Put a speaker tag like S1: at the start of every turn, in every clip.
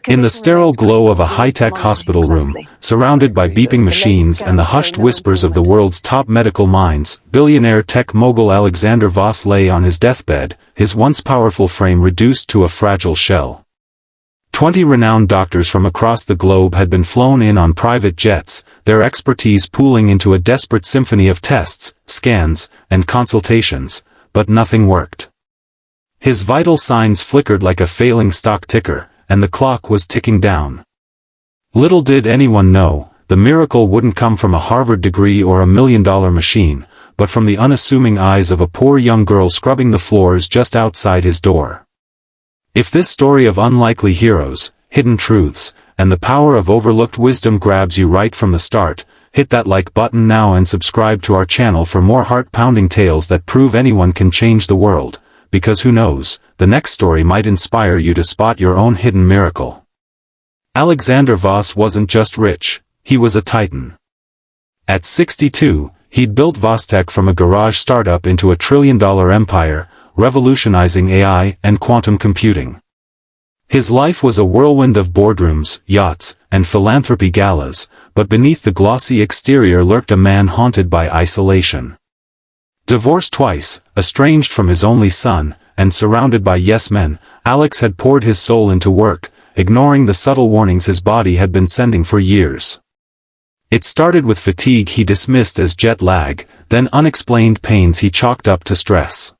S1: In the sterile glow of a high-tech hospital room, surrounded by beeping machines and the hushed whispers of the world's top medical minds, billionaire tech mogul Alexander Voss lay on his deathbed, his once powerful frame reduced to a fragile shell. 20 renowned doctors from across the globe had been flown in on private jets, their expertise pooling into a desperate symphony of tests, scans, and consultations, but nothing worked. His vital signs flickered like a failing stock ticker, and the clock was ticking down. Little did anyone know, the miracle wouldn't come from a Harvard degree or a $1 million machine, but from the unassuming eyes of a poor young girl scrubbing the floors just outside his door. If this story of unlikely heroes, hidden truths, and the power of overlooked wisdom grabs you right from the start, hit that like button now and subscribe to our channel for more heart-pounding tales that prove anyone can change the world, because who knows, the next story might inspire you to spot your own hidden miracle. Alexander Voss wasn't just rich, he was a titan. At 62, he'd built Vostech from a garage startup into a trillion-dollar empire, revolutionizing AI and quantum computing. His life was a whirlwind of boardrooms, yachts, and philanthropy galas, but beneath the glossy exterior lurked a man haunted by isolation. Divorced twice, estranged from his only son, and surrounded by yes-men, Alex had poured his soul into work, ignoring the subtle warnings his body had been sending for years. It started with fatigue he dismissed as jet lag, then unexplained pains he chalked up to stress.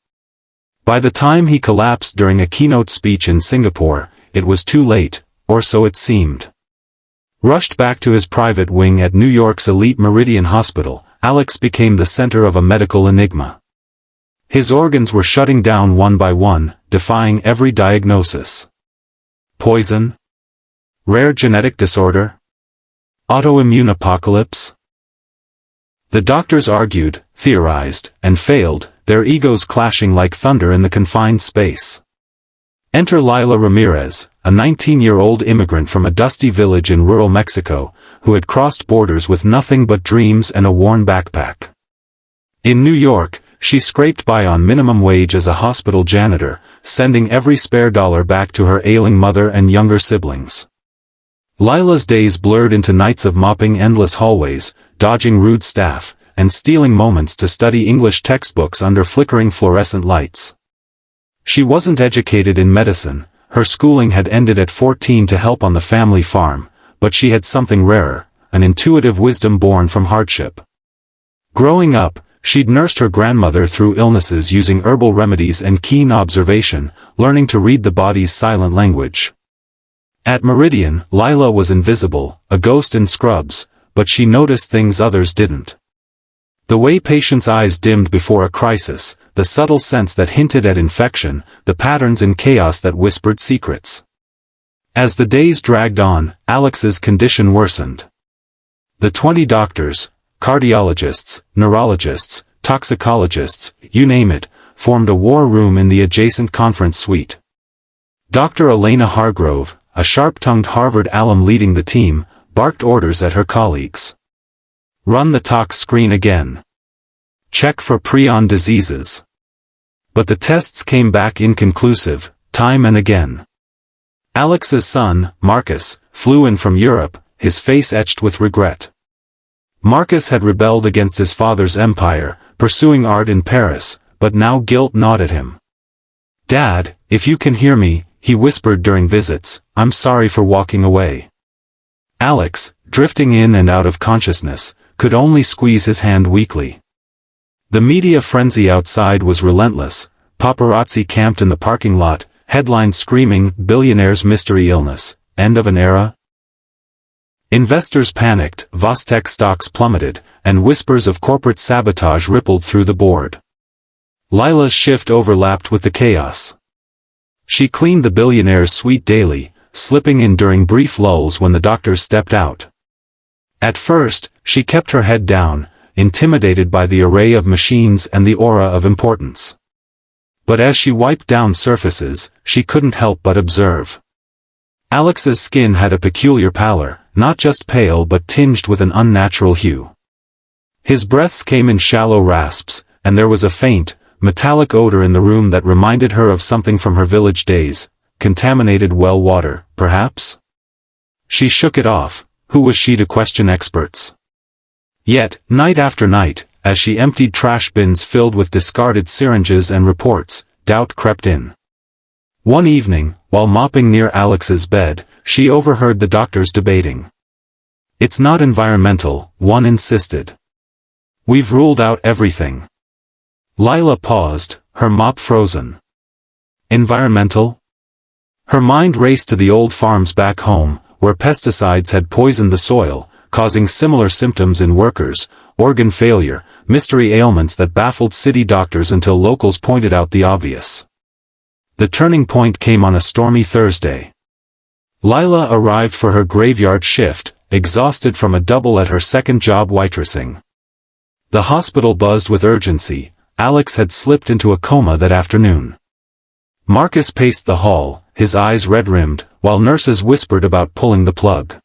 S1: By the time he collapsed during a keynote speech in Singapore, it was too late, or so it seemed. Rushed back to his private wing at New York's elite Meridian Hospital, Alex became the center of a medical enigma. His organs were shutting down one by one, defying every diagnosis. Poison? Rare genetic disorder? Autoimmune apocalypse? The doctors argued, theorized, and failed, their egos clashing like thunder in the confined space. Enter Lila Ramirez, a 19-year-old immigrant from a dusty village in rural Mexico, who had crossed borders with nothing but dreams and a worn backpack. In New York, she scraped by on minimum wage as a hospital janitor, sending every spare dollar back to her ailing mother and younger siblings. Lila's days blurred into nights of mopping endless hallways, dodging rude staff, and stealing moments to study English textbooks under flickering fluorescent lights. She wasn't educated in medicine, her schooling had ended at 14 to help on the family farm, but she had something rarer, an intuitive wisdom born from hardship. Growing up, she'd nursed her grandmother through illnesses using herbal remedies and keen observation, learning to read the body's silent language. At Meridian, Lila was invisible, a ghost in scrubs, but she noticed things others didn't. The way patients' eyes dimmed before a crisis, the subtle sense that hinted at infection, the patterns in chaos that whispered secrets. As the days dragged on, Alex's condition worsened. The 20 doctors, cardiologists, neurologists, toxicologists, you name it, formed a war room in the adjacent conference suite. Dr. Elena Hargrove, a sharp-tongued Harvard alum leading the team, barked orders at her colleagues. Run the tox screen again. Check for prion diseases. But the tests came back inconclusive, time and again. Alex's son, Marcus, flew in from Europe, his face etched with regret. Marcus had rebelled against his father's empire, pursuing art in Paris, but now guilt gnawed at him. "Dad, if you can hear me," he whispered during visits, "I'm sorry for walking away." Alex, drifting in and out of consciousness, could only squeeze his hand weakly. The media frenzy outside was relentless, paparazzi camped in the parking lot, headlines screaming, "Billionaire's mystery illness, end of an era?" Investors panicked, Vostech stocks plummeted, and whispers of corporate sabotage rippled through the board. Lila's shift overlapped with the chaos. She cleaned the billionaire's suite daily, slipping in during brief lulls when the doctors stepped out. At first, she kept her head down, intimidated by the array of machines and the aura of importance. But as she wiped down surfaces, she couldn't help but observe. Alex's skin had a peculiar pallor, not just pale but tinged with an unnatural hue. His breaths came in shallow rasps, and there was a faint, metallic odor in the room that reminded her of something from her village days, contaminated well water, perhaps? She shook it off. Who was she to question experts? Yet, night after night, as she emptied trash bins filled with discarded syringes and reports, doubt crept in. One evening, while mopping near Alex's bed, she overheard the doctors debating. "It's not environmental," one insisted. "We've ruled out everything." Lila paused, her mop frozen. Environmental? Her mind raced to the old farms back home, where pesticides had poisoned the soil, causing similar symptoms in workers, organ failure, mystery ailments that baffled city doctors until locals pointed out the obvious. The turning point came on a stormy Thursday. Lila arrived for her graveyard shift, exhausted from a double at her second job waitressing. The hospital buzzed with urgency. Alex had slipped into a coma that afternoon. Marcus paced the hall, his eyes red-rimmed, while nurses whispered about pulling the plug.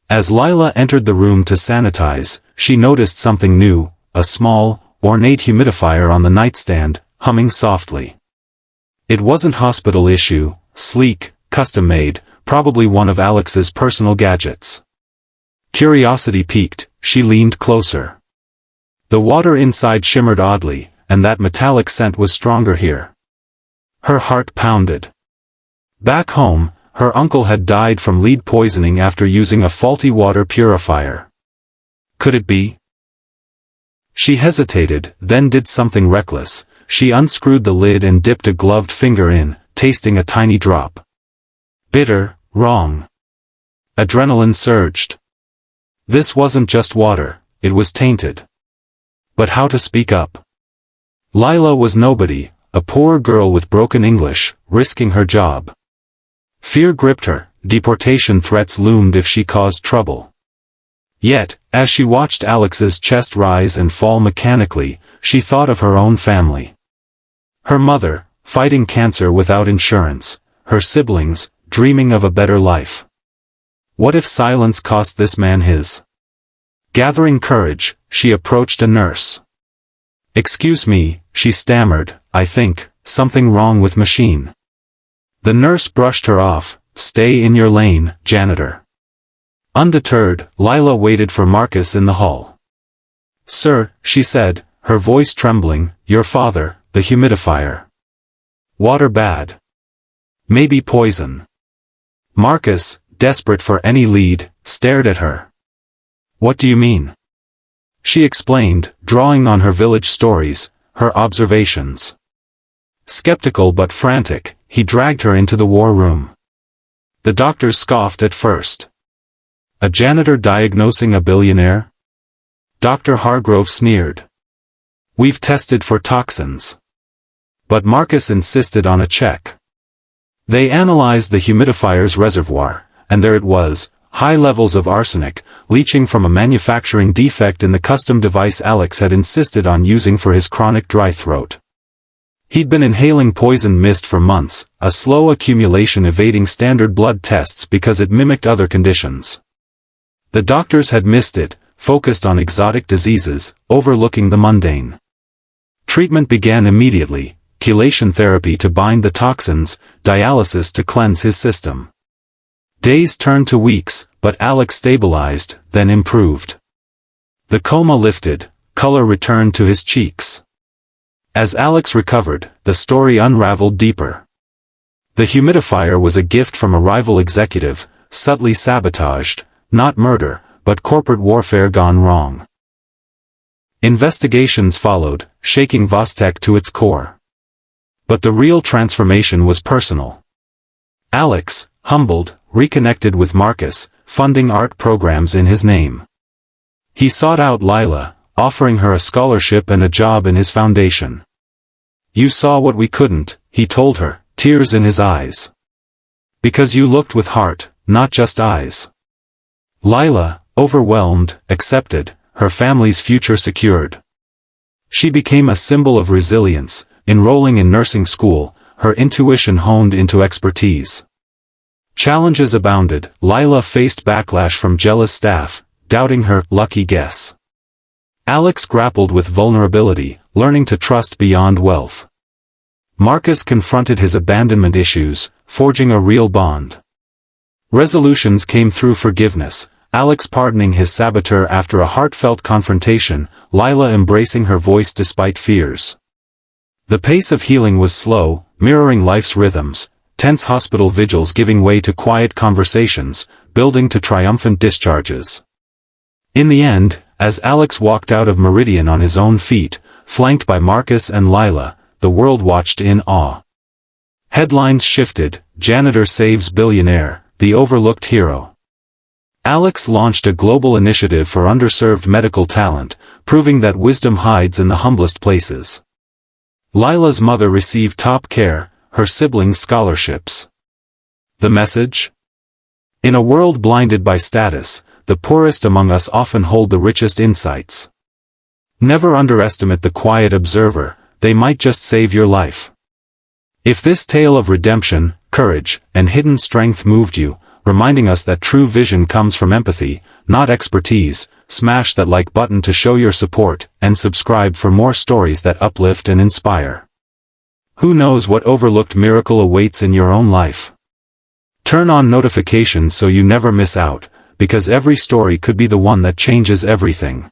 S1: As Lila entered the room to sanitize, she noticed something new, a small, ornate humidifier on the nightstand, humming softly. It wasn't hospital issue, sleek, custom-made, probably one of Alex's personal gadgets. Curiosity piqued, she leaned closer. The water inside shimmered oddly, and that metallic scent was stronger here. Her heart pounded. Back home, her uncle had died from lead poisoning after using a faulty water purifier. Could it be? She hesitated, then did something reckless. She unscrewed the lid and dipped a gloved finger in, tasting a tiny drop. Bitter, wrong. Adrenaline surged. This wasn't just water, it was tainted. But how to speak up? Lila was nobody, a poor girl with broken English, risking her job. Fear gripped her, deportation threats loomed if she caused trouble. Yet, as she watched Alex's chest rise and fall mechanically, she thought of her own family. Her mother, fighting cancer without insurance, her siblings, dreaming of a better life. What if silence cost this man his? Gathering courage, she approached a nurse. "Excuse me," she stammered, "I think, something wrong with machine." The nurse brushed her off. "Stay in your lane, janitor." Undeterred, Lila waited for Marcus in the hall. "Sir," she said, her voice trembling, "your father, the humidifier. Water bad. Maybe poison." Marcus, desperate for any lead, stared at her. "What do you mean?" She explained, drawing on her village stories, her observations. Skeptical but frantic, he dragged her into the war room. The doctors scoffed at first. A janitor diagnosing a billionaire? Dr. Hargrove sneered. "We've tested for toxins." But Marcus insisted on a check. They analyzed the humidifier's reservoir, and there it was, high levels of arsenic, leaching from a manufacturing defect in the custom device Alex had insisted on using for his chronic dry throat. He'd been inhaling poison mist for months, a slow accumulation evading standard blood tests because it mimicked other conditions. The doctors had missed it, focused on exotic diseases, overlooking the mundane. Treatment began immediately, chelation therapy to bind the toxins, dialysis to cleanse his system. Days turned to weeks, but Alex stabilized, then improved. The coma lifted, color returned to his cheeks. As Alex recovered, the story unraveled deeper. The humidifier was a gift from a rival executive, subtly sabotaged, not murder, but corporate warfare gone wrong. Investigations followed, shaking Vostek to its core. But the real transformation was personal. Alex, humbled, reconnected with Marcus, funding art programs in his name. He sought out Lila, offering her a scholarship and a job in his foundation. "You saw what we couldn't," he told her, tears in his eyes. "Because you looked with heart, not just eyes." Lila, overwhelmed, accepted, her family's future secured. She became a symbol of resilience, enrolling in nursing school, her intuition honed into expertise. Challenges abounded. Lila faced backlash from jealous staff, doubting her lucky guess. Alex grappled with vulnerability, learning to trust beyond wealth. Marcus confronted his abandonment issues, forging a real bond. Resolutions came through forgiveness, Alex pardoning his saboteur after a heartfelt confrontation, Lila embracing her voice despite fears. The pace of healing was slow, mirroring life's rhythms, tense hospital vigils giving way to quiet conversations, building to triumphant discharges. In the end, as Alex walked out of Meridian on his own feet, flanked by Marcus and Lila, the world watched in awe. Headlines shifted, janitor saves billionaire, the overlooked hero. Alex launched a global initiative for underserved medical talent, proving that wisdom hides in the humblest places. Lila's mother received top care, her siblings scholarships. The message? In a world blinded by status, the poorest among us often hold the richest insights. Never underestimate the quiet observer, they might just save your life. If this tale of redemption, courage, and hidden strength moved you, reminding us that true vision comes from empathy, not expertise, smash that like button to show your support, and subscribe for more stories that uplift and inspire. Who knows what overlooked miracle awaits in your own life? Turn on notifications so you never miss out, because every story could be the one that changes everything.